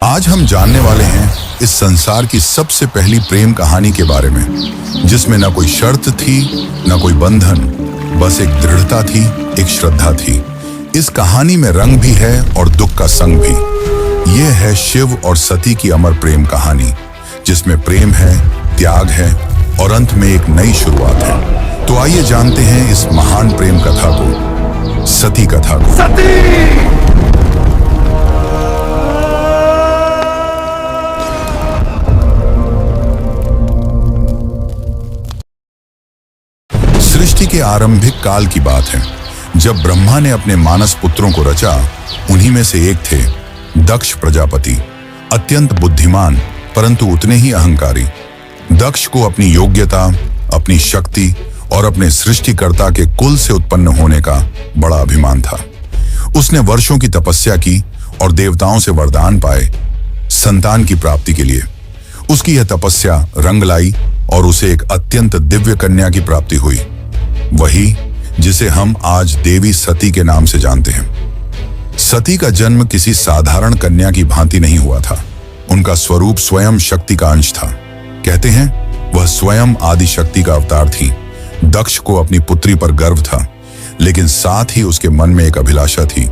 आज हम जानने वाले हैं इस संसार की सबसे पहली प्रेम कहानी के बारे में, जिसमें न कोई शर्त थी, न कोई बंधन, बस एक दृढ़ता थी, एक श्रद्धा थी। इस कहानी में रंग भी है और दुख का संग भी। यह है शिव और सती की अमर प्रेम कहानी, जिसमें प्रेम है, त्याग है और अंत में एक नई शुरुआत है। तो आइए जानते हैं इस महान प्रेम कथा को, सती कथा को। सृष्टि के आरंभिक काल की बात है, जब ब्रह्मा ने अपने मानस पुत्रों को रचा। उन्हीं में से एक थे दक्ष प्रजापति, अत्यंत बुद्धिमान परंतु उतने ही अहंकारी। दक्ष को अपनी योग्यता, अपनी शक्ति और अपने सृष्टिकर्ता के कुल से उत्पन्न होने का बड़ा अभिमान था। उसने वर्षों की तपस्या की और देवताओं से वरदान पाए संतान की प्राप्ति के लिए। उसकी यह तपस्या रंग लाई और उसे एक अत्यंत दिव्य कन्या की प्राप्ति हुई, वही जिसे हम आज देवी सती के नाम से जानते हैं। सती का जन्म किसी साधारण कन्या की भांति नहीं हुआ था। उनका स्वरूप स्वयं शक्ति का अंश था। कहते हैं वह स्वयं आदि शक्ति का अवतार थी। दक्ष को अपनी पुत्री पर गर्व था, लेकिन साथ ही उसके मन में एक अभिलाषा थी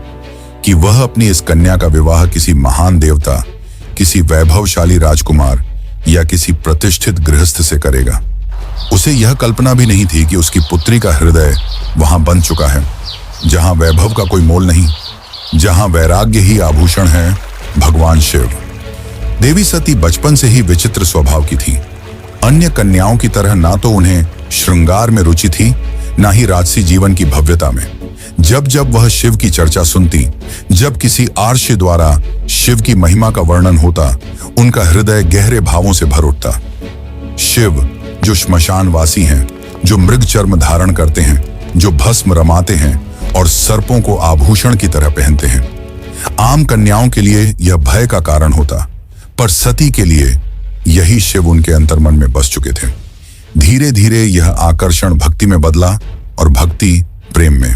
कि वह अपनी इस कन्या का विवाह किसी महान देवता, किसी वैभवशाली राजकुमार या किसी प्रतिष्ठित गृहस्थ से करेगा। उसे यह कल्पना भी नहीं थी कि उसकी पुत्री का हृदय वहां बन चुका है, जहां वैभव का कोई मोल नहीं, जहां वैराग्य ही आभूषण है, भगवान शिव। देवी सती बचपन से ही विचित्र स्वभाव की थी। अन्य कन्याओं की तरह ना तो उन्हें श्रृंगार में रुचि थी, ना ही राजसी जीवन की भव्यता में। जब जब वह शिव की चर्चा सुनती, जब किसी आर्षि द्वारा शिव की महिमा का वर्णन होता, उनका हृदय गहरे भावों से भर उठता। शिव जो श्मशानवासी हैं, जो मृग चर्म धारण करते हैं, जो भस्म रमाते हैं और सर्पों को आभूषण की तरह पहनते हैं। आम कन्याओं के लिए यह भय का कारण होता, पर सती के लिए यही शिव उनके अंतर्मन में बस चुके थे। धीरे धीरे यह आकर्षण भक्ति में बदला और भक्ति प्रेम में।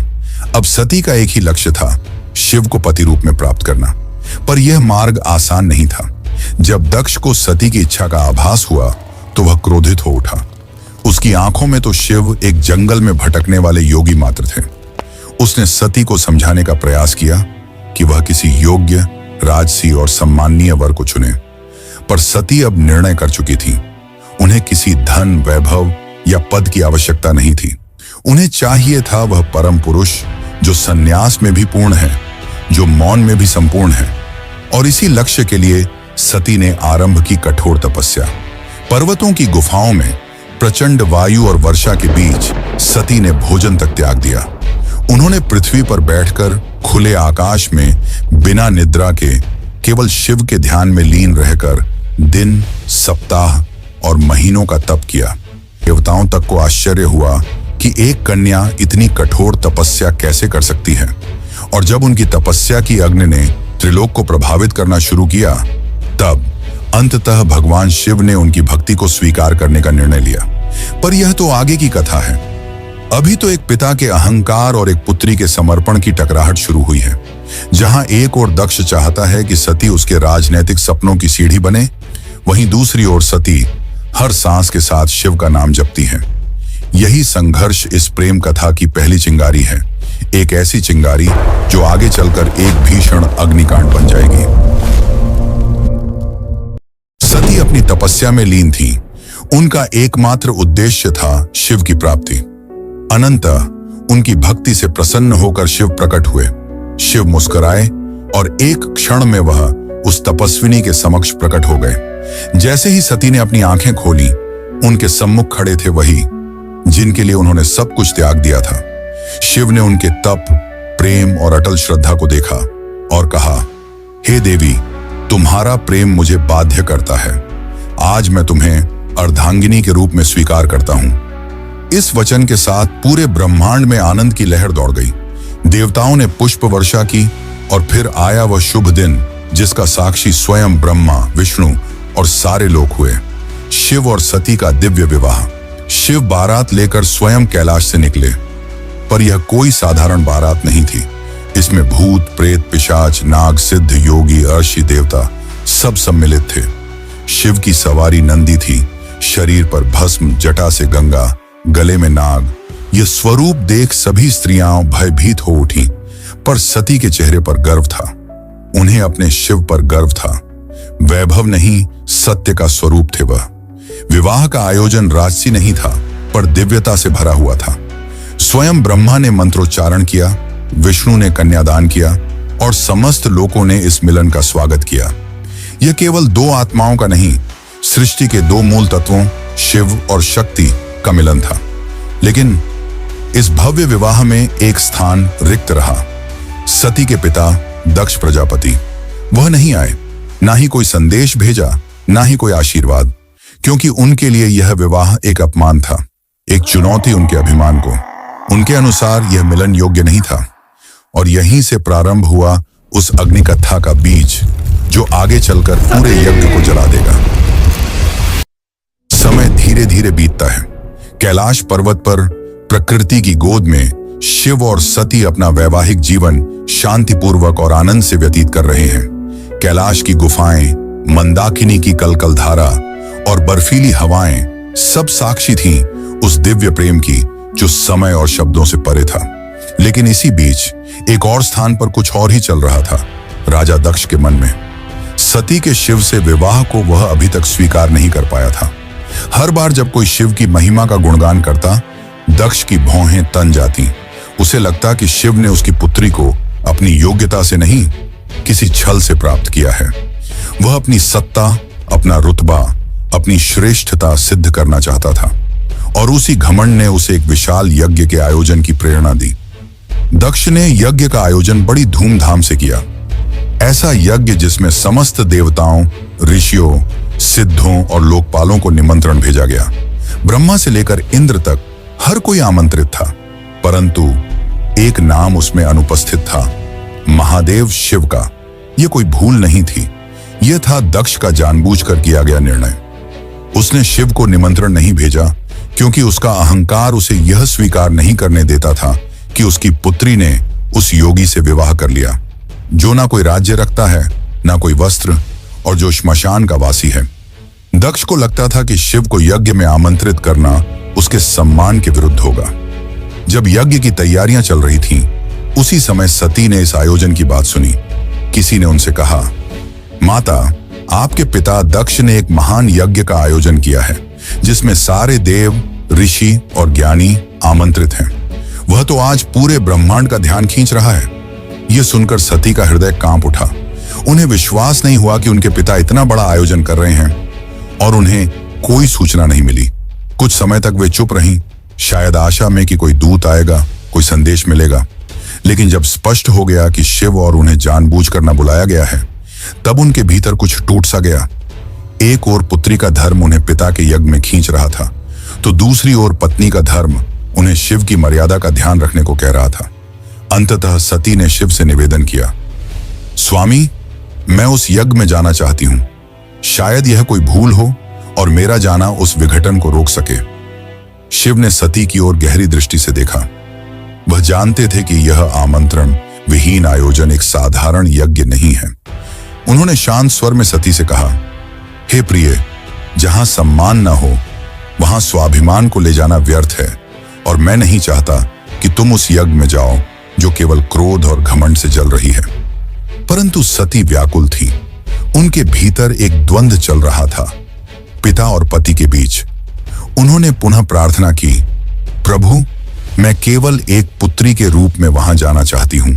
अब सती का एक ही लक्ष्य था, शिव को पति रूप में प्राप्त करना। पर यह मार्ग आसान नहीं था। जब दक्ष को सती की इच्छा का आभास हुआ तो वह क्रोधित हो उठा। उसकी आंखों में तो शिव एक जंगल में भटकने वाले योगी मात्र थे। उसने सती को समझाने का प्रयास किया कि वह किसी योग्य, राजसी और सम्माननीय वर को चुने, पर सती अब निर्णय कर चुकी थी। उन्हें किसी धन, वैभव या पद की आवश्यकता नहीं थी। उन्हें चाहिए था वह परम पुरुष जो संन्यास में भी पूर्ण है, जो मौन में भी संपूर्ण है। और इसी लक्ष्य के लिए सती ने आरंभ की कठोर तपस्या। पर्वतों की गुफाओं में प्रचंड वायु और वर्षा के बीच सती ने भोजन तक त्याग दिया। उन्होंने पृथ्वी पर बैठकर खुले आकाश में बिना निद्रा के केवल शिव के ध्यान में लीन रहकर दिन, सप्ताह और महीनों का तप किया। देवताओं तक को आश्चर्य हुआ कि एक कन्या इतनी कठोर तपस्या कैसे कर सकती है। और जब उनकी तपस्या की अग्नि ने त्रिलोक को प्रभावित करना शुरू किया, तब अंततः भगवान शिव ने उनकी भक्ति को स्वीकार करने का निर्णय लिया। पर यह तो आगे की कथा है। अभी तो एक पिता के अहंकार और एक पुत्री के समर्पण की टकराहट शुरू हुई है। जहां एक ओर दक्ष चाहता है कि सती उसके राजनैतिक सपनों की सीढ़ी बने, वहीं दूसरी ओर सती हर सांस के साथ शिव का नाम जपती है। यही संघर्ष इस प्रेम कथा की पहली चिंगारी है, एक ऐसी चिंगारी जो आगे चलकर एक भीषण अग्निकांड बन जाएगी। सती अपनी तपस्या में लीन थी। उनका एकमात्र उद्देश्य था शिव की प्राप्ति। अनंतः उनकी भक्ति से प्रसन्न होकर शिव प्रकट हुए। शिव मुस्कुराए और एक क्षण में वह उस तपस्विनी के समक्ष प्रकट हो गए। जैसे ही सती ने अपनी आंखें खोली, उनके सम्मुख खड़े थे वही जिनके लिए उन्होंने सब कुछ त्याग दिया था। शिव ने उनके तप, प्रेम और अटल श्रद्धा को देखा और कहा, हे देवी, तुम्हारा प्रेम मुझे बाध्य करता है। आज मैं तुम्हें अर्धांगिनी के रूप में स्वीकार करता हूं। इस वचन के साथ पूरे ब्रह्मांड में आनंद की लहर दौड़ गई। देवताओं ने पुष्प वर्षा की और फिर आया वह शुभ दिन जिसका साक्षी स्वयं ब्रह्मा, विष्णु और सारे लोग हुए। शिव और सती का दिव्य विवाह। शिव बारात लेकर स्वयं कैलाश से निकले, पर यह कोई साधारण बारात नहीं थी। इसमें भूत, प्रेत, पिशाच, नाग, सिद्ध, योगी, अर्षि, देवता सब सम्मिलित थे। शिव की सवारी नंदी थी, शरीर पर भस्म, जटा से गंगा, गले में नाग। यह स्वरूप देख सभी स्त्रियां भयभीत हो उठी, पर सती के चेहरे पर गर्व था। उन्हें अपने शिव पर गर्व था। वैभव नहीं, सत्य का स्वरूप थे वह। विवाह का आयोजन राजसी नहीं था, पर दिव्यता से भरा हुआ था। स्वयं ब्रह्मा ने मंत्रोच्चारण किया, विष्णु ने कन्यादान किया और समस्त लोगों ने इस मिलन का स्वागत किया। यह केवल दो आत्माओं का नहीं, सृष्टि के दो मूल तत्वों शिव और शक्ति का मिलन था। लेकिन इस भव्य विवाह में एक स्थान रिक्त रहा। सती के पिता दक्ष प्रजापति, वह नहीं आए, ना ही कोई संदेश भेजा, ना ही कोई आशीर्वाद, क्योंकि उनके लिए यह विवाह एक अपमान था, एक चुनौती उनके अभिमान को। उनके अनुसार यह मिलन योग्य नहीं था। और यहीं से प्रारंभ हुआ उस अग्निकथा का बीज, जो आगे चलकर पूरे यज्ञ को जला देगा। समय धीरे धीरे बीतता है। कैलाश पर्वत पर प्रकृति की गोद में शिव और सती अपना वैवाहिक जीवन शांतिपूर्वक और आनंद से व्यतीत कर रहे हैं। कैलाश की गुफाएं, मंदाकिनी की कलकल धारा और बर्फीली हवाएं सब साक्षी थीं उस दिव्य प्रेम की, जो समय और शब्दों से परे था। लेकिन इसी बीच एक और स्थान पर कुछ और ही चल रहा था, राजा दक्ष के मन में। सती के शिव से विवाह को वह अभी तक स्वीकार नहीं कर पाया था। हर बार जब कोई शिव की महिमा का गुणगान करता, दक्ष की भौहें तन जाती। उसे लगता कि शिव ने उसकी पुत्री को अपनी योग्यता से नहीं, किसी छल से प्राप्त किया है। वह अपनी सत्ता, अपना रुतबा, अपनी श्रेष्ठता सिद्ध करना चाहता था, और उसी घमंड ने उसे एक विशाल यज्ञ के आयोजन की प्रेरणा दी। दक्ष ने यज्ञ का आयोजन बड़ी धूमधाम से किया। ऐसा यज्ञ जिसमें समस्त देवताओं, ऋषियों, सिद्धों और लोकपालों को निमंत्रण भेजा गया। ब्रह्मा से लेकर इंद्र तक हर कोई आमंत्रित था, परंतु एक नाम उसमें अनुपस्थित था, महादेव शिव का। यह कोई भूल नहीं थी, यह था दक्ष का जानबूझकर किया गया निर्णय। उसने शिव को निमंत्रण नहीं भेजा, क्योंकि उसका अहंकार उसे यह स्वीकार नहीं करने देता था कि उसकी पुत्री ने उस योगी से विवाह कर लिया, जो ना कोई राज्य रखता है, ना कोई वस्त्र, और जो श्मशान का वासी है। दक्ष को लगता था कि शिव को यज्ञ में आमंत्रित करना उसके सम्मान के विरुद्ध होगा। जब यज्ञ की तैयारियां चल रही थीं, उसी समय सती ने इस आयोजन की बात सुनी। किसी ने उनसे कहा, माता, आपके पिता दक्ष ने एक महान यज्ञ का आयोजन किया है, जिसमें सारे देव, ऋषि और ज्ञानी आमंत्रित हैं। वह तो आज पूरे ब्रह्मांड का ध्यान खींच रहा है। यह सुनकर सती का हृदय कांप उठा। उन्हें विश्वास नहीं हुआ कि उनके पिता इतना बड़ा आयोजन कर रहे हैं और उन्हें कोई सूचना नहीं मिली। कुछ समय तक वे चुप रहीं, शायद आशा में कि कोई दूत आएगा, कोई संदेश मिलेगा। लेकिन जब स्पष्ट हो गया कि शिव और उन्हें जानबूझकर न बुलाया गया है, तब उनके भीतर कुछ टूट सा गया। एक ओर पुत्री का धर्म उन्हें पिता के यज्ञ में खींच रहा था, तो दूसरी ओर पत्नी का धर्म उन्हें शिव की मर्यादा का ध्यान रखने को कह रहा था। अंततः सती ने शिव से निवेदन किया, स्वामी, मैं उस यज्ञ में जाना चाहती हूं। शायद यह कोई भूल हो और मेरा जाना उस विघटन को रोक सके। शिव ने सती की ओर गहरी दृष्टि से देखा। वह जानते थे कि यह आमंत्रण विहीन आयोजन एक साधारण यज्ञ नहीं है। उन्होंने शांत स्वर में सती से कहा, हे प्रिय, जहां सम्मान न हो वहां स्वाभिमान को ले जाना व्यर्थ है, और मैं नहीं चाहता कि तुम उस यज्ञ में जाओ जो केवल क्रोध और घमंड से जल रही है। परंतु सती व्याकुल थी। उनके भीतर एक द्वंद्व चल रहा था, पिता और पति के बीच। उन्होंने पुनः प्रार्थना की, प्रभु, मैं केवल एक पुत्री के रूप में वहां जाना चाहती हूं।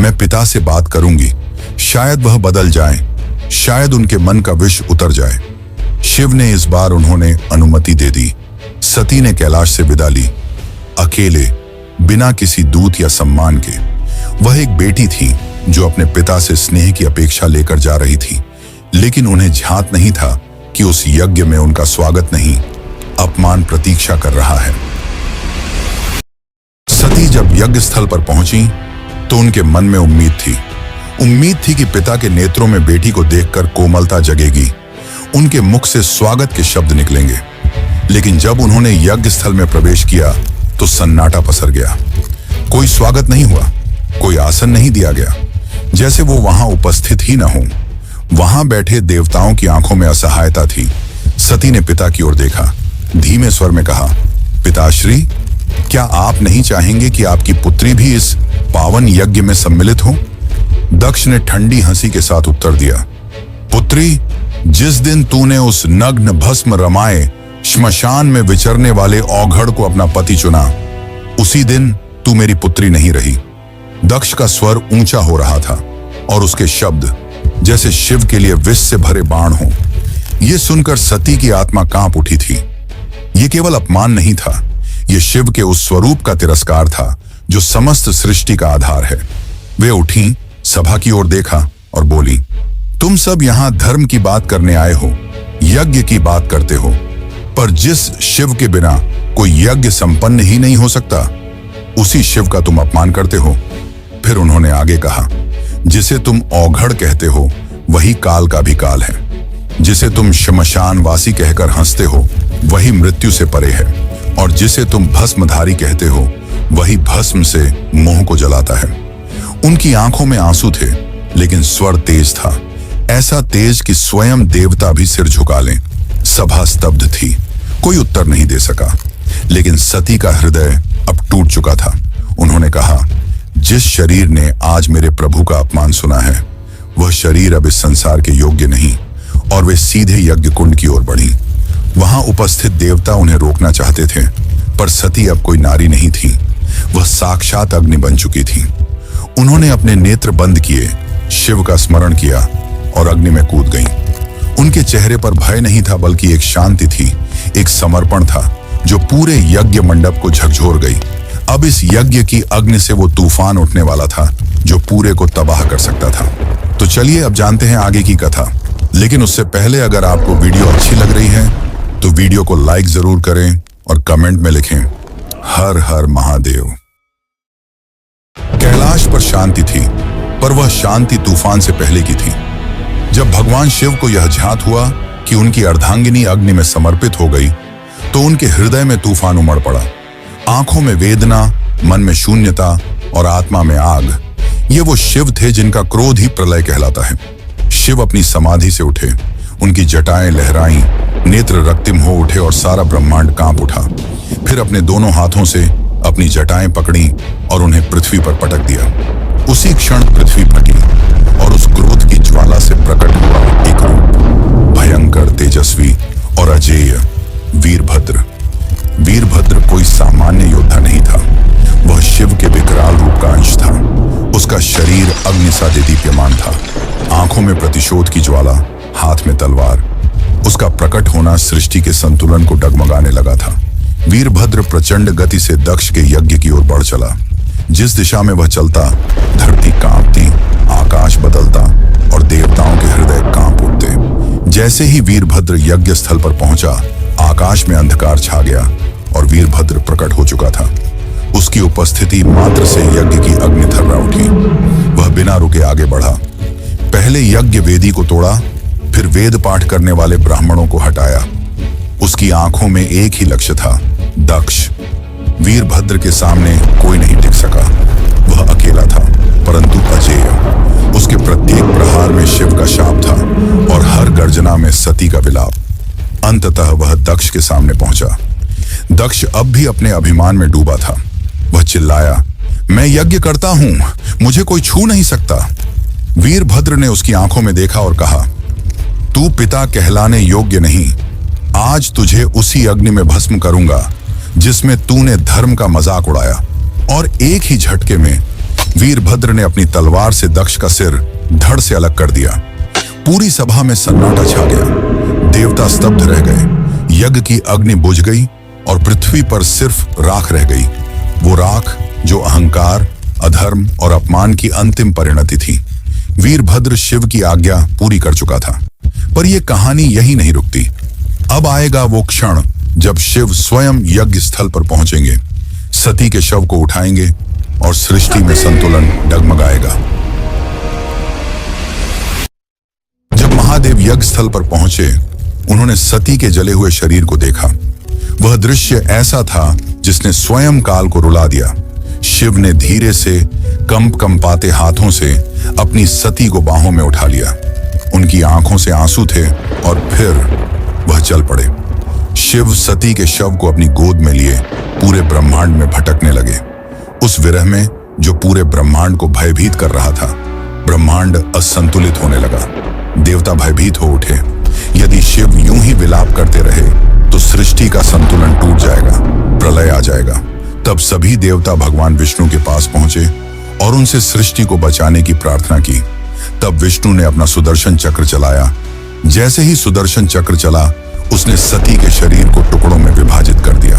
मैं पिता से बात करूंगी, शायद वह बदल जाए, शायद उनके मन का विष उतर जाए। शिव ने इस बार उन्होंने अनुमति दे दी। सती ने कैलाश से विदा ली, अकेले, बिना किसी दूत या सम्मान के। वह एक बेटी थी जो अपने पिता से स्नेह की अपेक्षा लेकर जा रही थी, लेकिन उन्हें झांत नहीं था कि उस यज्ञ में उनका स्वागत नहीं, अपमान प्रतीक्षा कर रहा है। सती जब यज्ञ स्थल पर पहुंची तो उनके मन में उम्मीद थी कि पिता के नेत्रों में बेटी को देखकर कोमलता जगेगी, उनके मुख से स्वागत के शब्द निकलेंगे। लेकिन जब उन्होंने यज्ञ स्थल में प्रवेश किया तो सन्नाटा पसर गया। कोई स्वागत नहीं हुआ, कोई आसन नहीं दिया गया, जैसे वो वहां उपस्थित ही न हो। वहां बैठे देवताओं की आंखों में असहायता थी। सती ने पिता की ओर देखा, धीमे स्वर में कहा, पिताश्री, क्या आप नहीं चाहेंगे कि आपकी पुत्री भी इस पावन यज्ञ में सम्मिलित हो? दक्ष ने ठंडी हंसी के साथ उत्तर दिया, पुत्री, जिस दिन तूने उस नग्न भस्म रमाए श्मशान में विचरने वाले औघड़ को अपना पति चुना, उसी दिन तू मेरी पुत्री नहीं रही। दक्ष का स्वर ऊंचा हो रहा था और उसके शब्द जैसे शिव के लिए विष से भरे बाण हो। यह सुनकर सती की आत्मा कांप उठी थी। यह केवल अपमान नहीं था, यह शिव के उस स्वरूप का तिरस्कार था जो समस्त सृष्टि का आधार है। वे उठी, सभा की ओर देखा और बोली, तुम सब यहां धर्म की बात करने आए हो, यज्ञ की बात करते हो, पर जिस शिव के बिना कोई यज्ञ संपन्न ही नहीं हो सकता, उसी शिव का तुम अपमान करते हो। फिर उन्होंने आगे कहा, जिसे तुम औघड़ कहते हो वही काल का भी काल है, जिसे तुम श्मशानवासी कहकर हंसते हो वही मृत्यु से परे है, और जिसे तुम भस्मधारी कहते हो वही भस्म से मोह को जलाता है। उनकी आंखों में आंसू थे, लेकिन स्वर तेज था, ऐसा तेज कि स्वयं देवता भी सिर झुका लें। सभा स्तब्ध थी, कोई उत्तर नहीं दे सका, लेकिन सती का हृदय अब टूट चुका था। उन्होंने कहा, जिस शरीर ने आज मेरे प्रभु का अपमान सुना है, वह शरीर अब इस संसार के योग्य नहीं, और वे सीधे यज्ञ कुंड की ओर बढ़ी। वहां उपस्थित देवता उन्हें रोकना चाहते थे, पर सती अब कोई नारी नहीं थी, वह साक्षात अग्नि बन चुकी थी। उन्होंने अपने नेत्र बंद किए, शिव का स्मरण किया और अग्नि में कूद गईं। उनके चेहरे पर भय नहीं था, बल्कि एक शांति थी, एक समर्पण था जो पूरे यज्ञ मंडप को झकझोर गई। अब इस यज्ञ की अग्नि से वो तूफान उठने वाला था जो पूरे को तबाह कर सकता था। तो चलिए अब जानते हैं आगे की कथा। लेकिन उससे पहले अगर आपको वीडियो अच्छी लग रही है तो वीडियो को लाइक जरूर करें और कमेंट में लिखें, हर हर महादेव। कैलाश पर शांति थी, पर वह शांति तूफान से पहले की थी। जब भगवान शिव को यह ज्ञात हुआ कि उनकी अर्धांगिनी अग्नि में समर्पित हो गई, तो उनके हृदय में तूफान उमड़ पड़ा। आंखों में वेदना, मन में शून्यता और आत्मा में आग। ये वो शिव थे जिनका क्रोध ही प्रलय कहलाता है। शिव अपनी समाधि से उठे, उनकी जटाएं लहराईं, नेत्र रक्तिम हो उठे और सारा ब्रह्मांड कांप उठा। फिर अपने दोनों हाथों से अपनी जटाएं पकड़ी और उन्हें पृथ्वी पर पटक दिया। उसी क्षण पृथ्वी फटी और उस क्रोध की ज्वाला से प्रकट हुआ एक रूप, भयंकर, तेजस्वी और अजेय, वीरभद्र। वीरभद्र कोई सामान्य योद्धा नहीं था, वह शिव के विकराल रूप का अंश था। उसका शरीर अग्नि सा दीप्यमान था, आंखों में प्रतिशोध की ज्वाला, हाथ में तलवार। उसका प्रकट होना सृष्टि के संतुलन को डगमगाने लगा था। वीरभद्र प्रचंड गति से दक्ष के यज्ञ की ओर बढ़ चला। जिस दिशा में वह चलता, धरती कांपती, आकाश बदलता और देवताओं के हृदय कांप उठते। जैसे ही वीरभद्र यज्ञ स्थल पर पहुंचा, आकाश में अंधकार छा गया और वीरभद्र प्रकट हो चुका था। उसकी उपस्थिति मात्र से यज्ञ की अग्नि थर्रा उठी। वह बिना रुके आगे बढ़ा। पहले यज्ञ वेदी को तोड़ा, फिर वेद पाठ करने वाले ब्राह्मणों को हटाया। उसकी आंखों में एक ही लक्ष्य था, दक्ष। वीरभद्र के सामने कोई नहीं टिक सका। वह अकेला था, परंतु अजेय। उसके प्रत्येक प्रहार में शिव का शाप था और हर गर्जना में सती का विलाप। अंततः वह दक्ष के सामने पहुंचा। दक्ष अब भी अपने अभिमान में डूबा था। वह चिल्लाया, मैं यज्ञ करता हूं, मुझे कोई छू नहीं सकता। वीरभद्र ने उसकी आंखों में देखा और कहा, तू पिता कहलाने योग्य नहीं। आज तुझे उसी अग्नि में भस्म करूंगा जिसमें तूने धर्म का मजाक उड़ाया। और एक ही झटके में वीरभद्र ने अपनी तलवार से दक्ष का सिर धड़ से अलग कर दिया। पूरी सभा में सन्नाटा छा गया। देवता स्तब्ध रह गए। यज्ञ की अग्नि बुझ गई और पृथ्वी पर सिर्फ राख रह गई। वो राख जो अहंकार, अधर्म और अपमान की अंतिम परिणति थी। वीरभद्र शिव की आज्ञा पूरी कर चुका था। पर यह कहानी यही नहीं रुकती। अब आएगा वो क्षण जब शिव स्वयं यज्ञ स्थल पर पहुंचेंगे, सती के शव को उठाएंगे और सृष्टि में संतुलन डगमगाएगा। जब महादेव यज्ञ स्थल पर पहुंचे, उन्होंने सती के जले हुए शरीर को देखा। वह दृश्य ऐसा था जिसने स्वयं काल को रुला दिया। शिव ने धीरे से कंपाते हाथों से अपनी सती को बाहों में उठा लिया। उनकी आंखों से आंसू थे और फिर वह चल पड़े। शिव सती के शव को अपनी गोद में लिए पूरे ब्रह्मांड में भटकने लगे। उस विरह में जो पूरे ब्रह्मांड को भयभीत कर रहा था, ब्रह्मांड असंतुलित होने लगा। देवता भयभीत हो उठे। यदि शिव यूं ही विलाप करते रहे तो सृष्टि का संतुलन टूट जाएगा, प्रलय आ जाएगा। तब सभी देवता भगवान विष्णु के पास पहुंचे और उनसे सृष्टि को बचाने की प्रार्थना की। तब विष्णु ने अपना सुदर्शन चक्र चलाया। जैसे ही सुदर्शन चक्र चला, उसने सती के शरीर को टुकड़ों में विभाजित कर दिया।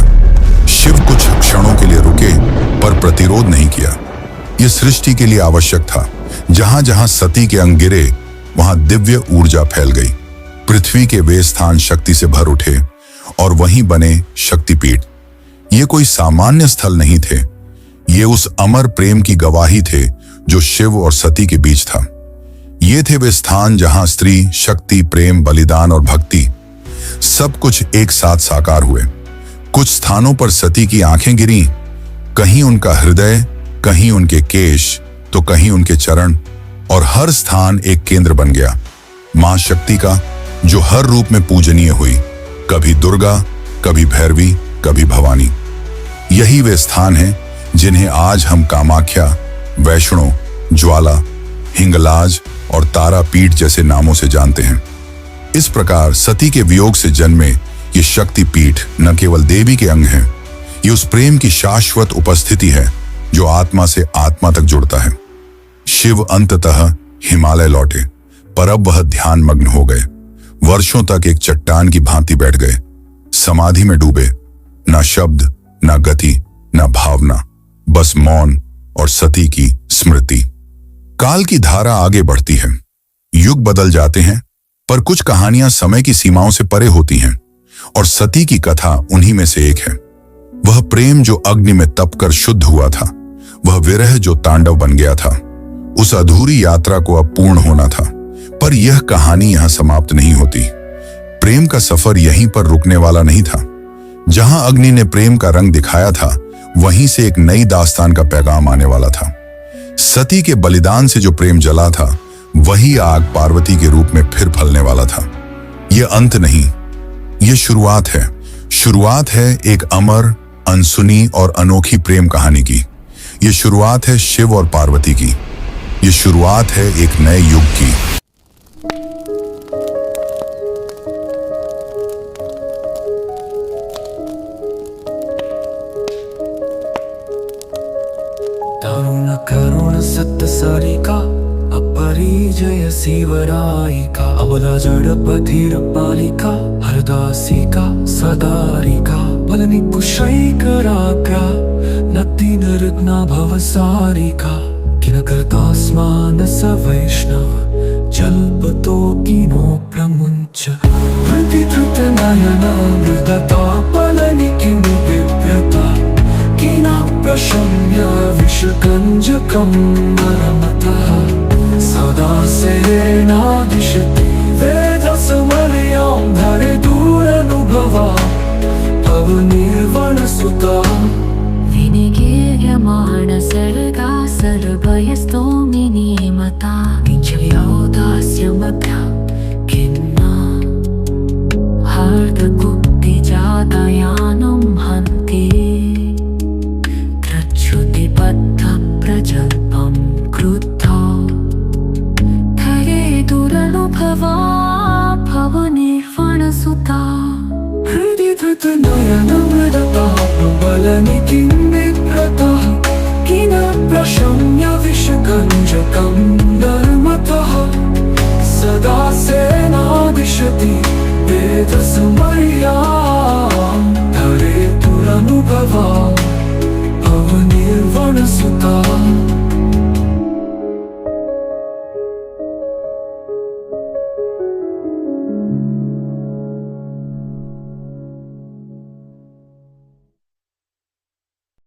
शिव कुछ क्षणों के लिए रुके पर प्रतिरोध नहीं किया। यह सृष्टि के लिए आवश्यक था। जहां जहां सती के अंग गिरे वहां दिव्य ऊर्जा फैल गई। पृथ्वी के वे स्थान शक्ति से भर उठे और वहीं बने शक्तिपीठ। ये कोई सामान्य स्थल नहीं थे, ये उस अमर प्रेम की गवाही थे जो शिव और सती के बीच था। ये थे वे स्थान जहां स्त्री, शक्ति, प्रेम, बलिदान और भक्ति सब कुछ एक साथ साकार हुए। कुछ स्थानों पर सती की आंखें गिरीं, कहीं उनका हृदय, कहीं उनके केश, तो कहीं उनके चरण, और हर स्थान एक केंद्र बन गया मां शक्ति का, जो हर रूप में पूजनीय हुई। कभी दुर्गा, कभी भैरवी, कभी भवानी। यही वे स्थान हैं जिन्हें आज हम कामाख्या, वैष्णो, ज्वाला, हिंगलाज और तारापीठ जैसे नामों से जानते हैं। इस प्रकार सती के वियोग से जन्मे ये शक्तिपीठ न केवल देवी के अंग हैं, ये उस प्रेम की शाश्वत उपस्थिति है जो आत्मा से आत्मा तक जुड़ता है। शिव अंततः हिमालय लौटे, पर अब वह ध्यान मग्न हो गए। वर्षों तक एक चट्टान की भांति बैठ गए, समाधि में डूबे। ना शब्द, ना गति, ना भावना, बस मौन और सती की स्मृति। काल की धारा आगे बढ़ती है, युग बदल जाते हैं, पर कुछ कहानियां समय की सीमाओं से परे होती हैं, और सती की कथा उन्हीं में से एक है। वह प्रेम जो अग्नि में तपकर शुद्ध हुआ था, वह विरह जो तांडव बन गया था। उस अधूरी यात्रा को अब पूर्ण होना था, पर यह कहानी यहां समाप्त नहीं होती। प्रेम का सफर यहीं पर रुकने वाला नहीं था। जहां अग्नि ने प्रेम का रंग दिखाया था, वहीं से एक नई दास्तान का पैगाम आने वाला था। सती के बलिदान से जो प्रेम जला था, वही आग पार्वती के रूप में फिर फलने वाला था। यह अंत नहीं, यह शुरुआत है। शुरुआत है एक अमर, अनसुनी और अनोखी प्रेम कहानी की। यह शुरुआत है शिव और पार्वती की। यह शुरुआत है एक नए युग की। दारुण करुण सत्य सारिका अपरिजय शिवरायिका अबला जडपथिर पालिका हरदासिका सदारिका बलनि कुशैकराका नतीन रत्ना भवसारिका किनकर्तास्मान स वैष्णव जल्पतो किनो प्रमुञ्च प्रतिधृत नयना मृदता बलनि किमु बिभ्यता किना प्रशम्य विषकञ्जकं नरमतः सदा सेनादिशति वेदसमर्यां धरे दूरनुभवा पवनिर्वणसुता विनिगीयमाण सर्गा सर्वयस्तोमिनी मता किञ्चयोदास्यमभ्या खिन्ना हार्दकुक्तिजातयानं हन्ति प्रजल्पं क्रुद्धा धरे दुरनुभवा भवनिर्वणसुता हृदि धृतनयनमृदता प्रबलनि किं बिभ्रतः किन प्रशम्य विषकञ्जकं नर्मतः सदा सेनादिशति वेदसमर्या